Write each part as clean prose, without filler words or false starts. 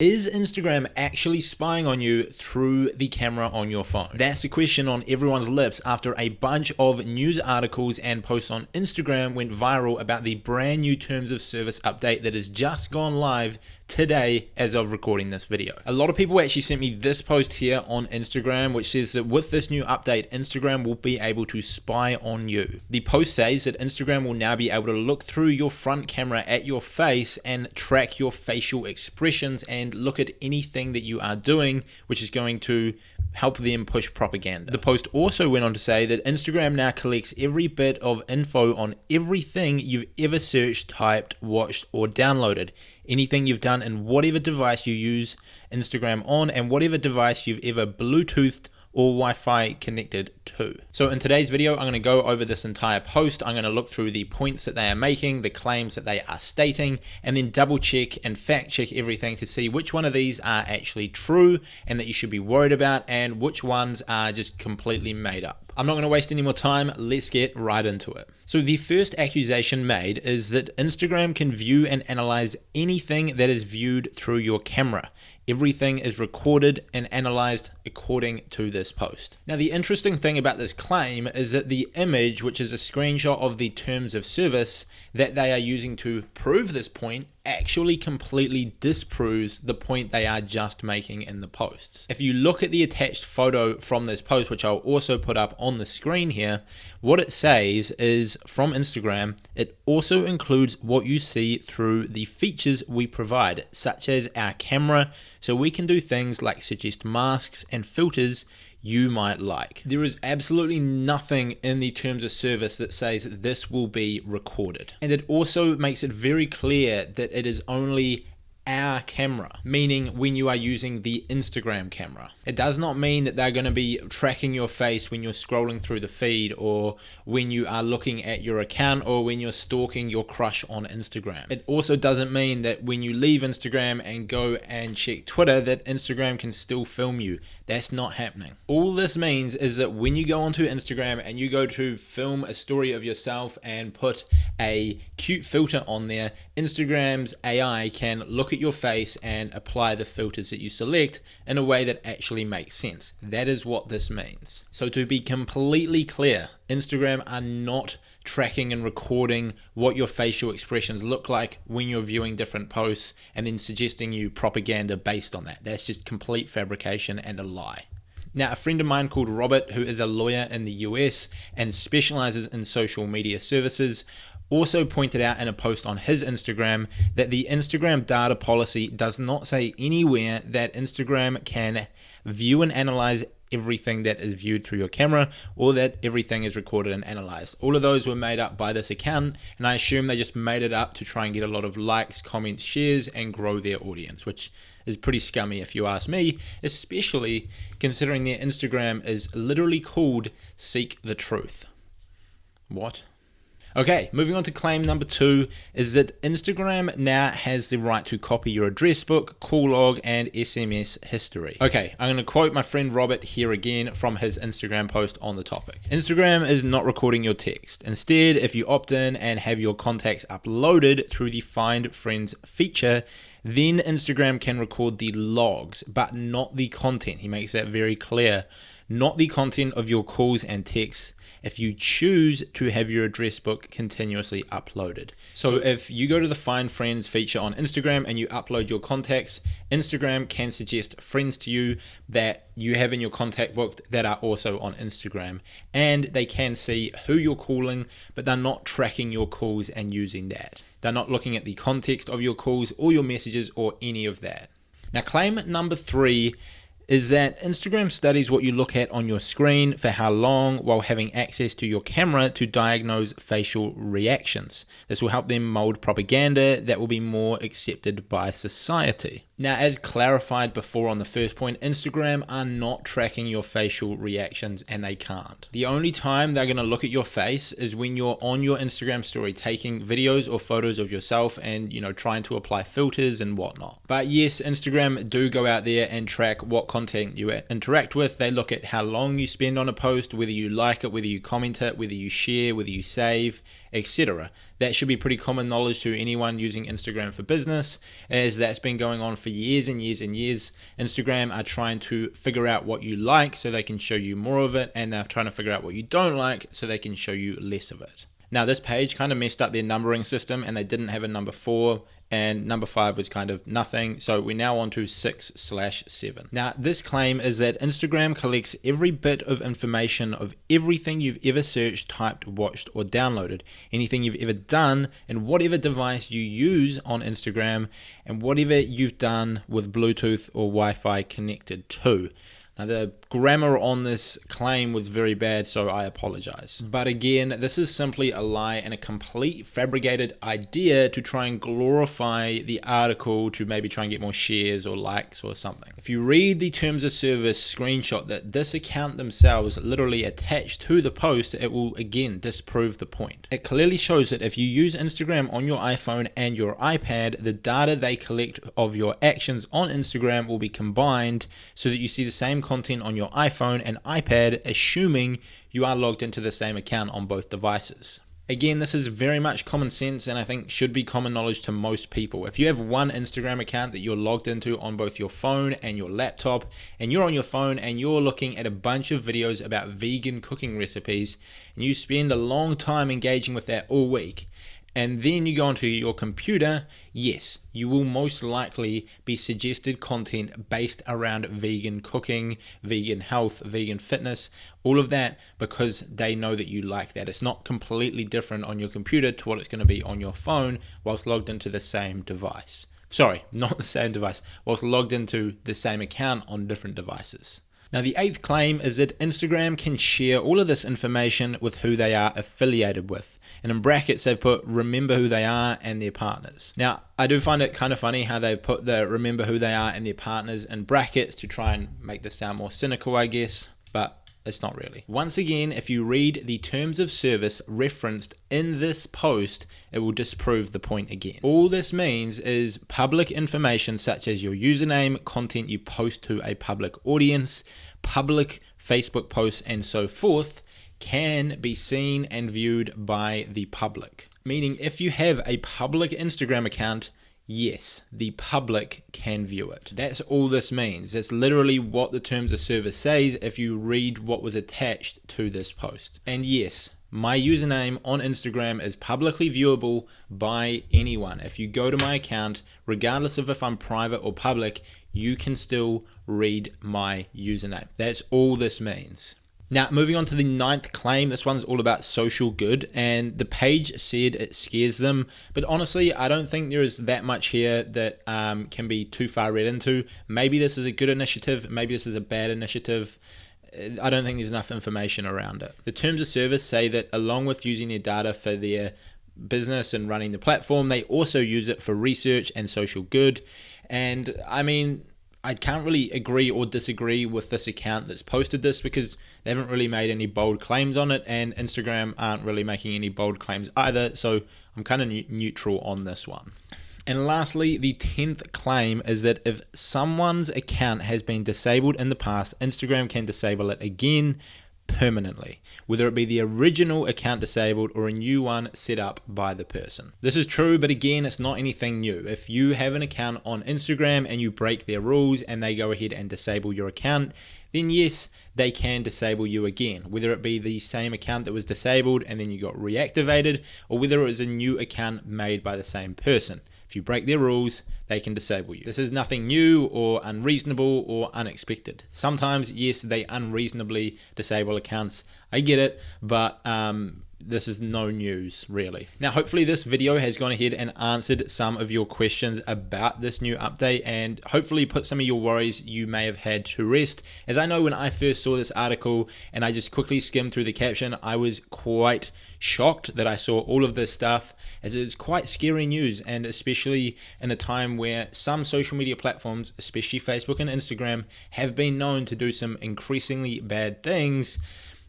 Is Instagram actually spying on you through the camera on your phone? That's the question on everyone's lips after a bunch of news articles and posts on Instagram went viral about the brand new terms of service update that has just gone live today as of recording this video. A lot of people actually sent me this post here on Instagram, which says that with this new update, Instagram will be able to spy on you. The post says that Instagram will now be able to look through your front camera at your face and track your facial expressions and look at anything that you are doing, which is going to help them push propaganda. The post also went on to say that Instagram now collects every bit of info on everything you've ever searched, typed, watched, or downloaded. Anything you've done in whatever device you use Instagram on and whatever device you've ever Bluetoothed or Wi-Fi connected to. So in today's video, I'm going to go over this entire post. I'm going to look through the points that they are making, the claims that they are stating, and then double check and fact check everything to see which one of these are actually true and that you should be worried about and which ones are just completely made up. I'm not going to waste any more time. Let's get right into it. So the first accusation made is that Instagram can view and analyze anything that is viewed through your camera. Everything is recorded and analyzed according to this post. Now, the interesting thing about this claim is that the image, which is a screenshot of the terms of service that they are using to prove this point, actually completely disproves the point they are just making in the posts. If you look at the attached photo from this post, which I'll also put up on the screen here, what it says is from Instagram, it also includes what you see through the features we provide, such as our camera, so we can do things like suggest masks and filters you might like. There is absolutely nothing in the terms of service that says this will be recorded. And it also makes it very clear that it is only our camera, meaning when you are using the Instagram camera. It does not mean that they're going to be tracking your face when you're scrolling through the feed or when you are looking at your account or when you're stalking your crush on Instagram. It also doesn't mean that when you leave Instagram and go and check Twitter that Instagram can still film you. That's not happening. All this means is that when you go onto Instagram and you go to film a story of yourself and put a cute filter on there, Instagram's AI can look at your face and apply the filters that you select in a way that actually makes sense. That is what this means. So to be completely clear, Instagram are not tracking and recording what your facial expressions look like when you're viewing different posts and then suggesting you propaganda based on that. That's just complete fabrication and a lie. Now, a friend of mine called Robert, who is a lawyer in the US and specializes in social media services, also pointed out in a post on his Instagram that the Instagram data policy does not say anywhere that Instagram can view and analyze everything that is viewed through your camera or that everything is recorded and analyzed. All of those were made up by this account, and I assume they just made it up to try and get a lot of likes, comments, shares, and grow their audience, which is pretty scummy if you ask me, especially considering their Instagram is literally called Seek the Truth. What? Okay, moving on to claim number 2 is that Instagram now has the right to copy your address book, call log, and SMS history. Okay, I'm going to quote my friend Robert here again from his Instagram post on the topic. Instagram is not recording your text. Instead, if you opt in and have your contacts uploaded through the Find Friends feature, then Instagram can record the logs, but not the content. He makes that very clear. Not the content of your calls and texts if you choose to have your address book continuously uploaded. So if you go to the Find Friends feature on Instagram and you upload your contacts, Instagram can suggest friends to you that you have in your contact book that are also on Instagram, and they can see who you're calling, but they're not tracking your calls and using that. They're not looking at the context of your calls or your messages or any of that. Now, claim number 3 is that Instagram studies what you look at on your screen for how long while having access to your camera to diagnose facial reactions. This will help them mold propaganda that will be more accepted by society. Now, as clarified before on the first point, Instagram are not tracking your facial reactions, and they can't. The only time they're going to look at your face is when you're on your Instagram story taking videos or photos of yourself and, trying to apply filters and whatnot. But yes, Instagram do go out there and track what content you interact with. They look at how long you spend on a post, whether you like it, whether you comment it, whether you share, whether you save, etc. That should be pretty common knowledge to anyone using Instagram for business, as that's been going on for years and years and years. Instagram are trying to figure out what you like so they can show you more of it, and they're trying to figure out what you don't like so they can show you less of it. Now, this page kind of messed up their numbering system, and they didn't have a number 4, and number 5 was kind of nothing. So we're now on to 6/7. Now, this claim is that Instagram collects every bit of information of everything you've ever searched, typed, watched, or downloaded, anything you've ever done, and whatever device you use on Instagram, and whatever you've done with Bluetooth or Wi-Fi connected to. Now, the grammar on this claim was very bad, so I apologize. But again, this is simply a lie and a complete fabricated idea to try and glorify the article to maybe try and get more shares or likes or something. If you read the terms of service screenshot that this account themselves literally attached to the post, it will again disprove the point. It clearly shows that if you use Instagram on your iPhone and your iPad, the data they collect of your actions on Instagram will be combined so that you see the same content on your iPhone and iPad, assuming you are logged into the same account on both devices. Again, this is very much common sense, and I think should be common knowledge to most people. If you have one Instagram account that you're logged into on both your phone and your laptop, and you're on your phone and you're looking at a bunch of videos about vegan cooking recipes, and you spend a long time engaging with that all week, and then you go onto your computer, yes, you will most likely be suggested content based around vegan cooking, vegan health, vegan fitness, all of that, because they know that you like that. It's not completely different on your computer to what it's going to be on your phone whilst logged into the same device. Sorry, not the same device, whilst logged into the same account on different devices. Now, the 8th claim is that Instagram can share all of this information with who they are affiliated with. And in brackets, they've put remember who they are and their partners. Now, I do find it kind of funny how they've put the remember who they are and their partners in brackets to try and make this sound more cynical, I guess, but it's not really. Once again, if you read the terms of service referenced in this post, it will disprove the point again. All this means is public information such as your username, content you post to a public audience, public Facebook posts, and so forth, can be seen and viewed by the public. Meaning, if you have a public Instagram account, yes, the public can view it. That's all this means. That's literally what the terms of service says if you read what was attached to this post. And yes, my username on Instagram is publicly viewable by anyone. If you go to my account, regardless of if I'm private or public, you can still read my username. That's all this means. Now, moving on to the 9th claim, this one's all about social good, and the page said it scares them, but honestly, I don't think there is that much here that can be too far read into. Maybe this is a good initiative, maybe this is a bad initiative. I don't think there's enough information around it. The terms of service say that along with using their data for their business and running the platform, they also use it for research and social good. And I mean, I can't really agree or disagree with this account that's posted this because they haven't really made any bold claims on it, and Instagram aren't really making any bold claims either, so I'm kind of neutral on this one. And lastly, the 10th claim is that if someone's account has been disabled in the past, Instagram can disable it again permanently, whether it be the original account disabled or a new one set up by the person. This is true, but again, it's not anything new. If you have an account on Instagram and you break their rules and they go ahead and disable your account, then yes, they can disable you again, whether it be the same account that was disabled and then you got reactivated, or whether it was a new account made by the same person. If you break their rules, they can disable you. This is nothing new or unreasonable or unexpected. Sometimes, yes, they unreasonably disable accounts. I get it, but this is no news, really. Now, hopefully this video has gone ahead and answered some of your questions about this new update, and hopefully put some of your worries you may have had to rest. As I know, when I first saw this article and I just quickly skimmed through the caption, I was quite shocked that I saw all of this stuff, as it's quite scary news, and especially in a time where some social media platforms, especially Facebook and Instagram, have been known to do some increasingly bad things.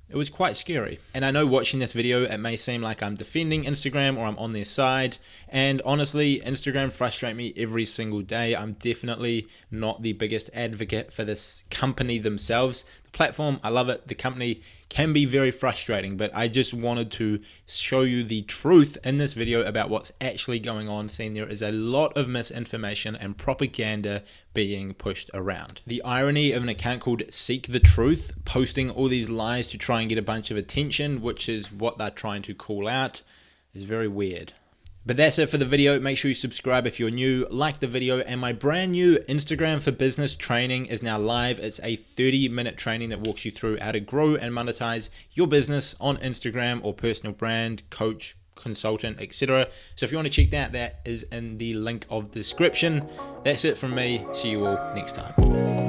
It was quite scary. And I know watching this video, it may seem like I'm defending Instagram or I'm on their side. And honestly, Instagram frustrates me every single day. I'm definitely not the biggest advocate for this company themselves. The platform, I love it. The company can be very frustrating, but I just wanted to show you the truth in this video about what's actually going on, seeing there is a lot of misinformation and propaganda being pushed around. The irony of an account called Seek the Truth posting all these lies to try and get a bunch of attention, which is what they're trying to call out, is very weird. But that's it for the video. Make sure you subscribe if you're new, like the video, and my brand new Instagram for Business training is now live. It's a 30-minute training that walks you through how to grow and monetize your business on Instagram or personal brand, coach, consultant, etc. So if you want to check that, that is in the link of the description. That's it from me. See you all next time.